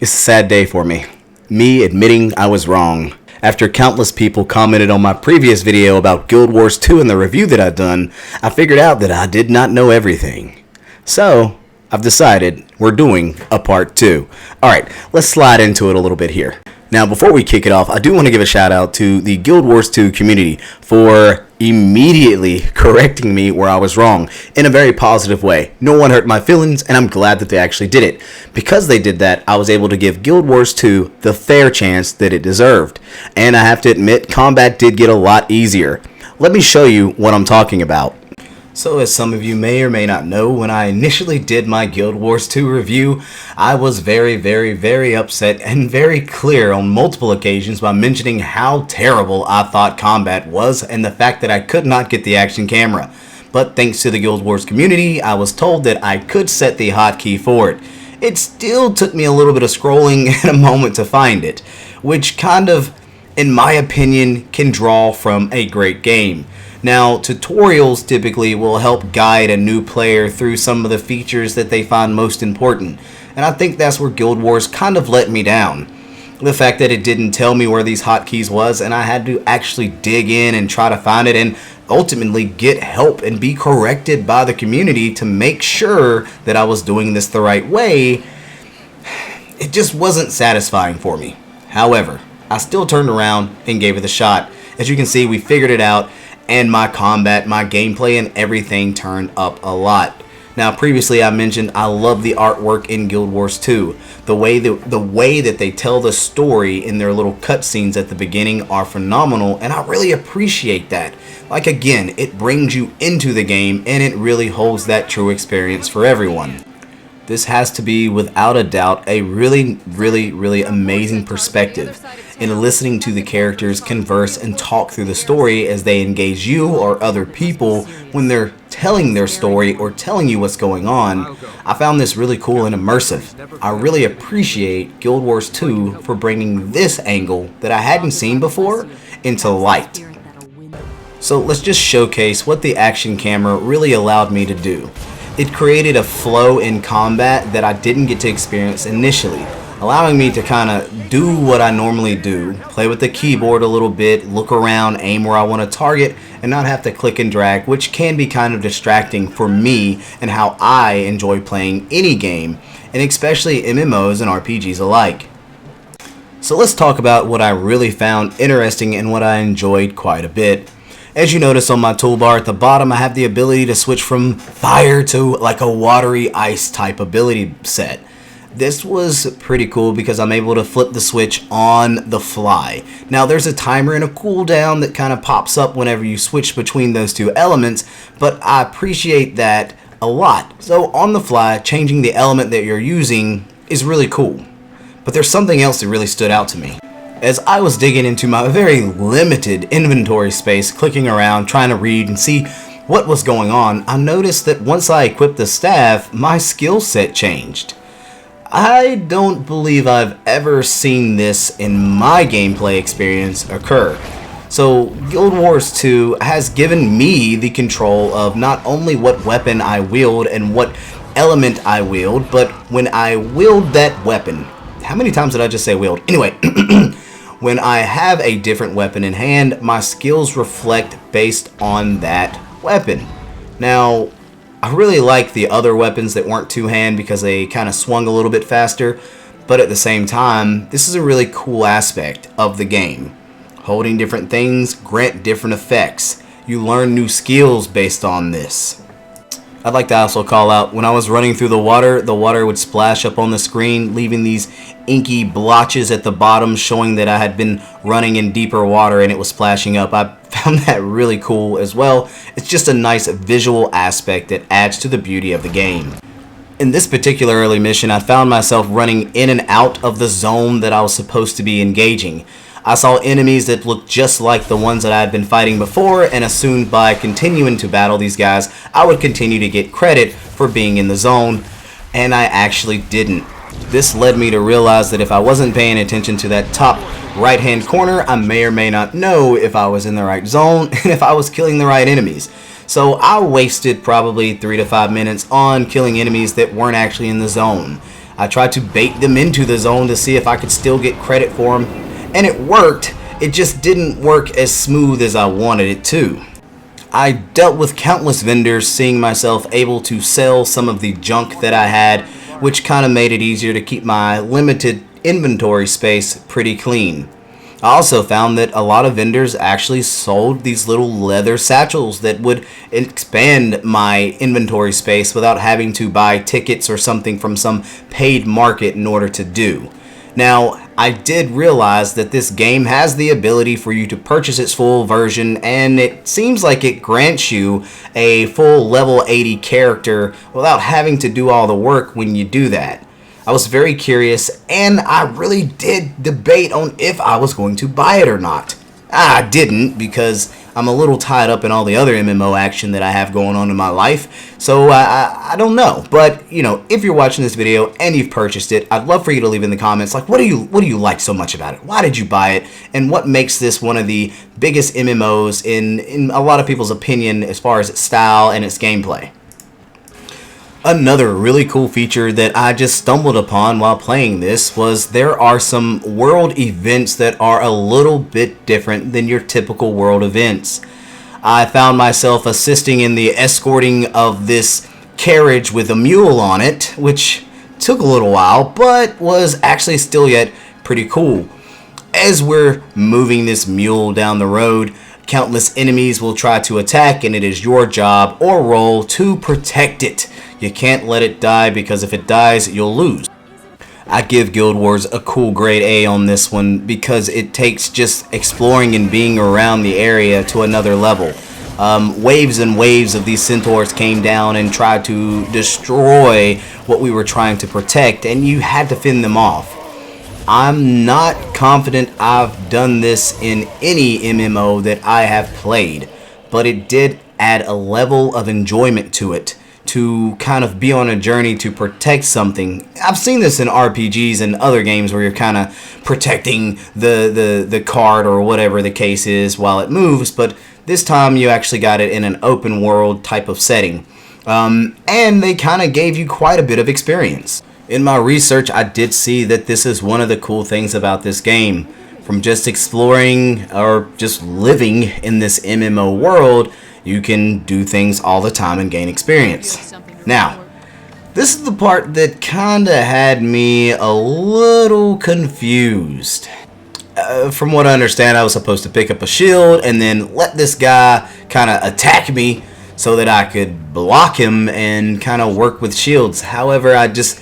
It's a sad day for me. Me admitting I was wrong. After countless people commented on my previous video about Guild Wars 2 and the review that I'd done, I figured out that I did not know everything. So, I've decided we're doing a part 2. Alright, let's slide into it a little bit here. Now, before we kick it off, I do want to give a shout out to the Guild Wars 2 community for immediately correcting me where I was wrong in a very positive way. No one hurt my feelings, and I'm glad that they actually did it. Because they did that, I was able to give Guild Wars 2 the fair chance that it deserved. And I have to admit, combat did get a lot easier. Let me show you what I'm talking about. So as some of you may or may not know, when I initially did my Guild Wars 2 review, I was very upset and very clear on multiple occasions by mentioning how terrible I thought combat was and the fact that I could not get the action camera. But thanks to the Guild Wars community, I was told that I could set the hotkey for it. It still took me a little bit of scrolling and a moment to find it, which kind of, in my opinion, can draw from a great game. Now, tutorials typically will help guide a new player through some of the features that they find most important, and I think that's where Guild Wars kind of let me down. The fact that it didn't tell me where these hotkeys was, and I had to actually dig in and try to find it and ultimately get help and be corrected by the community to make sure that I was doing this the right way, it just wasn't satisfying for me. However, I still turned around and gave it a shot. As you can see, we figured it out, and my combat, my gameplay, and everything turned up a lot. Now, previously I mentioned I love the artwork in Guild Wars 2. The way that they tell the story in their little cutscenes at the beginning are phenomenal, and I really appreciate that. Like, again, it brings you into the game, and it really holds that true experience for everyone. This has to be, without a doubt, a really amazing perspective in listening to the characters converse and talk through the story as they engage you or other people when they're telling their story or telling you what's going on. I found this really cool and immersive. I really appreciate Guild Wars 2 for bringing this angle that I hadn't seen before into light. So let's just showcase what the action camera really allowed me to do. It created a flow in combat that I didn't get to experience initially, allowing me to kind of do what I normally do, play with the keyboard a little bit, look around, aim where I want to target, and not have to click and drag, which can be kind of distracting for me and how I enjoy playing any game, and especially MMOs and RPGs alike. So let's talk about what I really found interesting and what I enjoyed quite a bit. As you notice on my toolbar at the bottom, I have the ability to switch from fire to like a watery ice type ability set. This was pretty cool because I'm able to flip the switch on the fly. Now, there's a timer and a cooldown that kind of pops up whenever you switch between those two elements, but I appreciate that a lot. So on the fly, changing the element that you're using is really cool. But there's something else that really stood out to me. As I was digging into my very limited inventory space, clicking around, trying to read and see what was going on, I noticed that once I equipped the staff, my skill set changed. I don't believe I've ever seen this in my gameplay experience occur. So Guild Wars 2 has given me the control of not only what weapon I wield and what element I wield, but when I wield that weapon, how many times did I just say wield? Anyway, when I have a different weapon in hand, my skills reflect based on that weapon. Now, I really like the other weapons that weren't two-hand because they kind of swung a little bit faster, but at the same time, this is a really cool aspect of the game. Holding different things grant different effects. You learn new skills based on this. I'd like to also call out, when I was running through the water would splash up on the screen, leaving these inky blotches at the bottom showing that I had been running in deeper water and it was splashing up. I found that really cool as well. It's just a nice visual aspect that adds to the beauty of the game. In this particular early mission, I found myself running in and out of the zone that I was supposed to be engaging. I saw enemies that looked just like the ones that I had been fighting before, and assumed by continuing to battle these guys, I would continue to get credit for being in the zone, and I actually didn't. This led me to realize that if I wasn't paying attention to that top right hand corner, I may or may not know if I was in the right zone and if I was killing the right enemies. So I wasted probably 3 to 5 minutes on killing enemies that weren't actually in the zone. I tried to bait them into the zone to see if I could still get credit for them, and it worked. It just didn't work as smooth as I wanted it to. I dealt with countless vendors, seeing myself able to sell some of the junk that I had, which kind of made it easier to keep my limited inventory space pretty clean. I also found that a lot of vendors actually sold these little leather satchels that would expand my inventory space without having to buy tickets or something from some paid market in order to do. Now, I did realize that this game has the ability for you to purchase its full version, and it seems like it grants you a full level 80 character without having to do all the work when you do that. I was very curious, and I really did debate on if I was going to buy it or not. I didn't, because I'm a little tied up in all the other MMO action that I have going on in my life, so I don't know. But, you know, if you're watching this video and you've purchased it, I'd love for you to leave in the comments, like, what do you like so much about it? Why did you buy it? And what makes this one of the biggest MMOs in a lot of people's opinion as far as its style and its gameplay? Another really cool feature that I just stumbled upon while playing this was there are some world events that are a little bit different than your typical world events. I found myself assisting in the escorting of this carriage with a mule on it, which took a little while, but was actually still yet pretty cool. As we're moving this mule down the road, countless enemies will try to attack, and it is your job or role to protect it. You can't let it die, because if it dies, you'll lose. I give Guild Wars a cool grade A on this one because it takes just exploring and being around the area to another level. Waves and waves of these centaurs came down and tried to destroy what we were trying to protect, and you had to fend them off. I'm not confident I've done this in any MMO that I have played, but it did add a level of enjoyment to it, to kind of be on a journey to protect something. I've seen this in RPGs and other games where you're kind of protecting the card or whatever the case is while it moves, but this time you actually got it in an open world type of setting. And they kind of gave you quite a bit of experience. In my research, I did see that this is one of the cool things about this game. From just exploring or just living in this MMO world, you can do things all the time and gain experience. Now, this is the part that kinda had me a little confused. From what I understand, I was supposed to pick up a shield and then let this guy kinda attack me so that I could block him and kinda work with shields. However, I just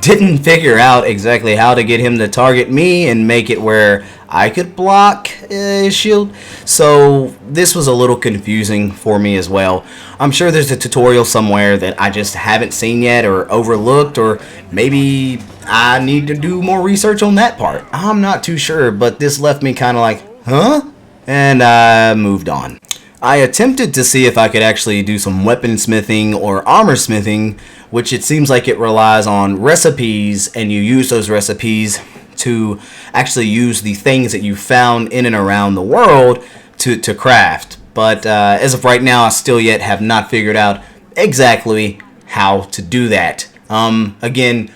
didn't figure out exactly how to get him to target me and make it where I could block his shield. So this was a little confusing for me as well. I'm sure there's a tutorial somewhere that I just haven't seen yet or overlooked, or maybe I need to do more research on that part. I'm not too sure, but this left me kind of like, huh? And I moved on. I attempted to see if I could actually do some weapon smithing or armor smithing, which it seems like it relies on recipes, and you use those recipes to actually use the things that you found in and around the world to craft. But as of right now, I still yet have not figured out exactly how to do that. Again,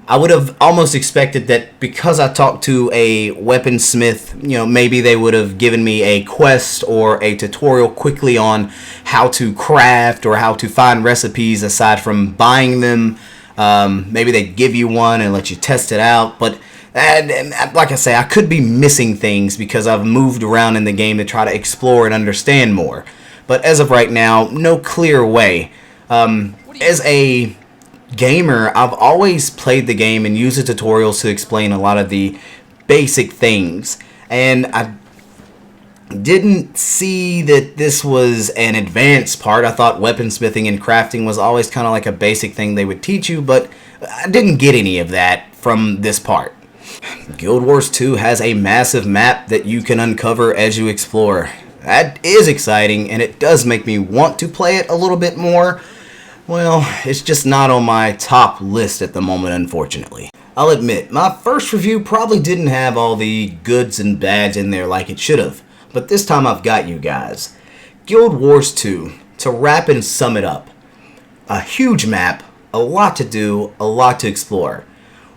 I would have almost expected that because I talked to a weaponsmith, you know, maybe they would have given me a quest or a tutorial quickly on how to craft or how to find recipes aside from buying them. Maybe they'd give you one and let you test it out. But like I say, I could be missing things because I've moved around in the game to try to explore and understand more. But as of right now, no clear way. As a gamer, I've always played the game and used the tutorials to explain a lot of the basic things, and I didn't see that this was an advanced part. I thought weaponsmithing and crafting was always kind of like a basic thing they would teach you, but I didn't get any of that from this part. Guild Wars 2 has a massive map that you can uncover as you explore. That is exciting, and it does make me want to play it a little bit more. Well, it's just not on my top list at the moment, unfortunately. I'll admit, my first review probably didn't have all the goods and bads in there like it should have, but this time I've got you guys. Guild Wars 2, to wrap and sum it up. A huge map, a lot to do, a lot to explore.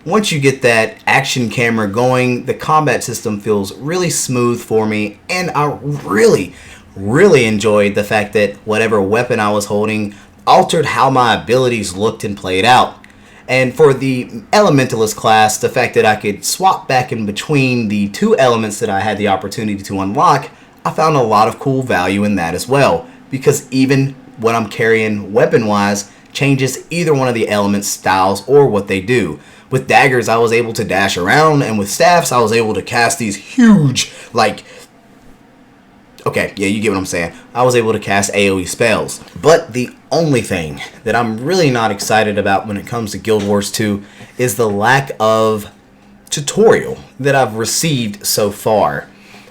Once you get that action camera going, the combat system feels really smooth for me, and I really enjoyed the fact that whatever weapon I was holding altered how my abilities looked and played out. And for the Elementalist class, the fact that I could swap back in between the two elements that I had the opportunity to unlock, I found a lot of cool value in that as well, because even what I'm carrying weapon-wise changes either one of the element styles or what they do. With daggers, I was able to dash around, and with staffs, I was able to cast these huge, okay, yeah, you get what I'm saying. I was able to cast AoE spells. But the only thing that I'm really not excited about when it comes to Guild Wars 2 is the lack of tutorial that I've received so far.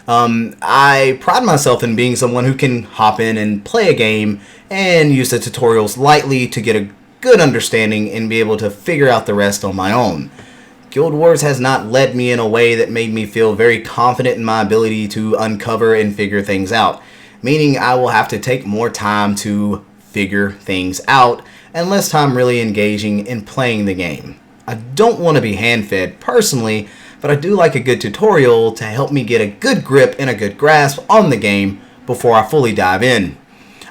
I pride myself in being someone who can hop in and play a game and use the tutorials lightly to get a good understanding and be able to figure out the rest on my own. Guild Wars has not led me in a way that made me feel very confident in my ability to uncover and figure things out, meaning I will have to take more time to figure things out and less time really engaging in playing the game. I don't want to be hand-fed personally, but I do like a good tutorial to help me get a good grip and a good grasp on the game before I fully dive in.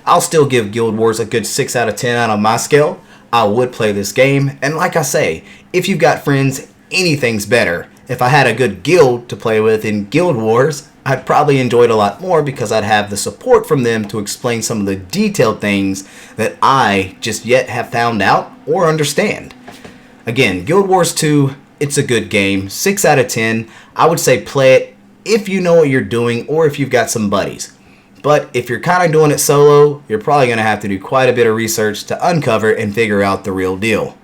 I'll still give Guild Wars a good 6 out of 10 out of my scale. I would play this game, and like I say, if you've got friends, anything's better. If I had a good guild to play with in Guild Wars, I'd probably enjoy it a lot more because I'd have the support from them to explain some of the detailed things that I just yet have found out or understand. Again, Guild Wars 2, it's a good game. 6 out of 10. I would say play it if you know what you're doing or if you've got some buddies. But if you're kind of doing it solo, you're probably going to have to do quite a bit of research to uncover and figure out the real deal.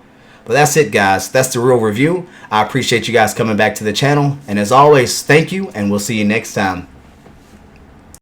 But that's it, guys. That's the real review. I appreciate you guys coming back to the channel. And as always, thank you, and we'll see you next time.